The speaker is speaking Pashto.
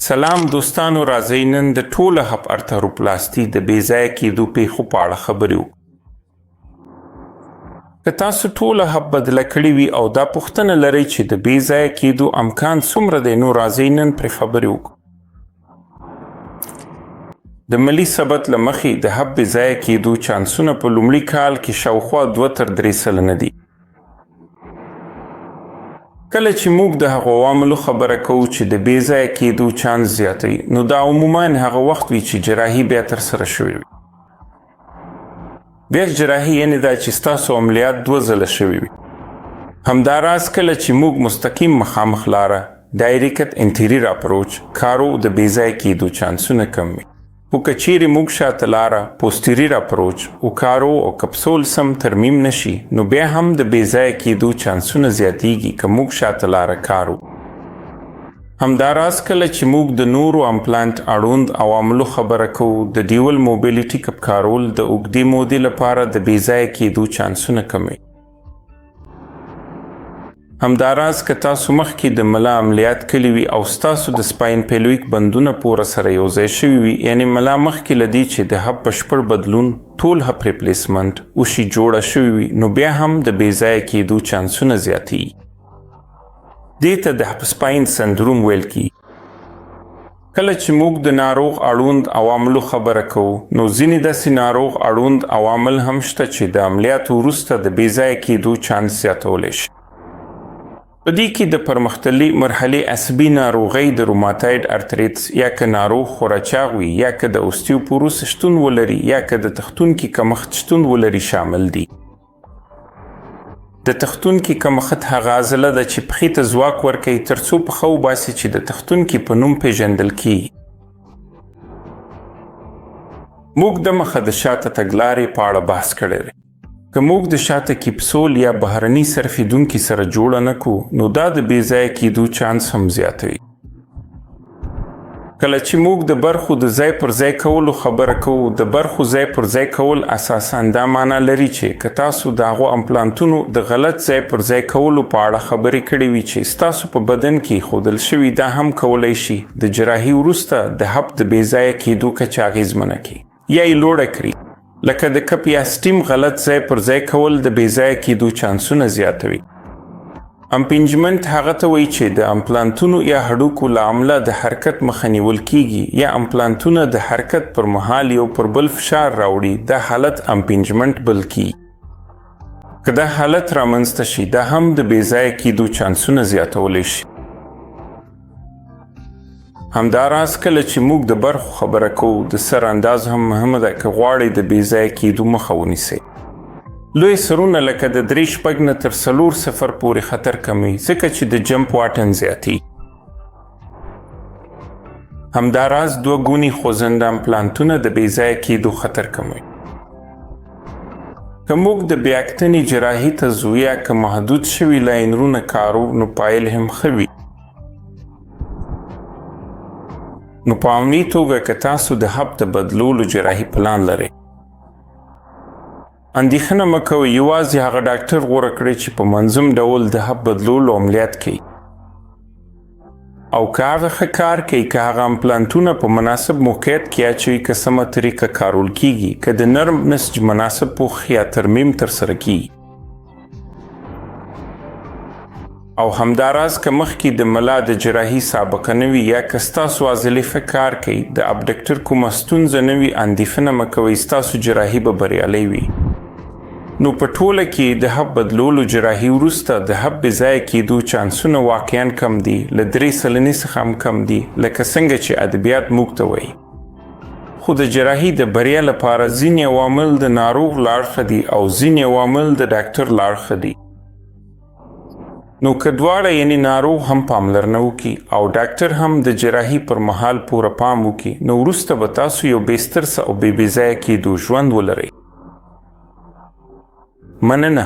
سلام دوستانو، راځئ نن د ټوله هپ ارتروپلاسټي د بې ځایه کېدو پیښو په اړه خبرې وکړو. که تاسو ټوله هپ بدله کړې وي او دا پوښتنه لرئ چې د بې ځایه کېدو امکان څومره دی، نو راځئ نن پرې خبرې وکړو. د ملي ثبت له مخې د هپ بې ځایه کېدو چانسونه په لومړي کال کې شاوخوا 2 تر 3 سلنه دي. کله چې موږ د هغو عواملو خبره کوو چې د بې ځایه کېدو چانس زیاتوي، نو دا عموماً هغه وخت وي چې جراحي بیا ترسره شوې وي. بیا جراحي یعنې دا چې ستاسو عملیات 2 ځله شوي وي. همداراز کله چې موږ مستقیم مخامخ لاره ډایریکټ انټیریر اپروچ کارو، د بې ځایه کېدو چانسونه کم وي. خو که چیرې موږ شاته لاره پوسټیریر اپروچ وکارو او کپسول سم ترمیم نشي، نو بیا هم د بې ځایه کېدو چانسونه زیاتیږي که موږ شاته لاره کارو. همداراز کله چې موږ د نورو امپلانت اړوند عواملو خبره کوو، د ډیول موبیلیټي کپ کارول د اوږدې مودې لپاره د بې ځایه کېدو چانسونه کموي. همداراز که تاسو مخکې د ملا عملیات کړي وي او ستاسو د سپاین پیلویک بندونه پوره سره یوځای شوي وي، یعنې ملا مخکې له دې چې د هپ بشپړ بدلون ټول هپ ریپلیسمنټ وشي جوړه شوي وي، نو بیا هم د بې ځایه کېدو چانسونه زیاتېږي. دې ته د هپ سپاین سندروم ویل کیږي. کله چې موږ د ناروغ اړوند عواملو خبره کوو، نو ځینې داسې ناروغ اړوند عوامل هم شته چې د عملیاتو وروسته د بې ځایه کېدو چانس زیاتولی شي. په دې کې د پرمختللي مرحلې عصبي ناروغۍ د روماتایډ ارتریتس، یا که ناروغ خورچاغ وي، یا که د اوستیوپوروس شتون ولري، یا که د تختونکي کمښت شتون ولري شامل دي. د تختونکي کمښت هغه عضله ده چې پښې ته ځواک ورکوي ترڅو پښه وباسي، چې د تختونکي په نوم پیژندل کیږي. موږ دمخه د شاته تګلارې په اړه بحث کړی دی. که موږ د شاته کیپسول یا بهرني سرفیدونکي سره جوړه نه کړو، نو دا د بې ځایه کېدو چانس هم زیاتوي. کله چې موږ د برخو د ځای پر ځای کولو خبره کوو، د برخو ځای پر ځای کول اساساً دا معنا لري چې که تاسو د هغو امپلانتونو د غلط ځای پر ځای کولو په اړه خبرې کړې وي چې ستاسو په بدن کې ښودل شوي، دا هم کولی شي د جراحي وروسته د هپ د بې ځایه کېدو کچه اغېزمنه کړي یا یې لوړه کړي. لکه د کپ یا سټیم غلط ځای پر ځای کول د بې ځایه کېدو چانسونه زیاتوي. امپینجمنت هغه ته وایي چې د امپلانتونو یا هډوکو له امله د حرکت مخه نیول کیږي، یا امپلانتونه د حرکت پر مهال یو پر بل فشار راوړي. دا حالت امپینجمنت بلل کیږي. که دا حالت رامنځته شي، دا هم د بې ځایه کېدو چانسونه زیاتولی شي. همداراز کله چې موږ د برخو خبره کوو، د سر انداز هم مهمه ده که غواړئ د بې ځایه کېدو مخه ونیسئ. لوی سرونه لکه د 3.5 نه تر 4 پورې خطر کموي، ځکه چې د جمپ واټن زیاتېږي. همداراز 2 ګوني خوځنده امپلانتونه د بې ځایه کېدو خطر کموي. که موږ د بیاکتنې جراحي ته ځو یا که محدود شوي لاینرونه کارو، نو پایل هم ښه وي. نو په عملي توګه که تاسو د هپ د بدلولو جراحي پلان لرئ، اندېښنه مه کوئ. یوازې هغه ډاکټر غوره کړئ چې په منظم ډول د هپ بدلولو عملیات کوي. او که هغه ښه کار کوي، که هغه امپلانتونه په مناسب موقعیت کې اچوي، که سمه طریقه کارول کیږي، که د نرم نسج مناسب پوښ یا ترمیم ترسره کیږي. او همداراز که مخکې د ملا د جراحي سابقه نه وي، یا که ستاسو عضلې ښه کار کوي، د ابډکټر کومه ستونزه نه وي، اندېښنه مه کوئ، ستاسو جراحي به بریالۍ وي. نو په ټوله کې د هپ بدلولو جراحي وروسته د هپ بې ځایه کېدو چانسونه واقعاً کم دي، له 3 سلنې څخه هم کم دي، لکه څنګه چې ادبیات موږ ته وایي. خو د جراحي د بریا لپاره ځینې عوامل د ناروغ له اړخه دي او ځینې عوامل د ډاکټر له اړخه دي. نو که دواړه یعنې ناروغ هم پاملرنه وکړي او ډاکټر هم د جراحي پر مهال پوره پام وکړي، نو وروسته به تاسو یو بهتر او بې ځایه کېدو ژوند ولرئ. مننه.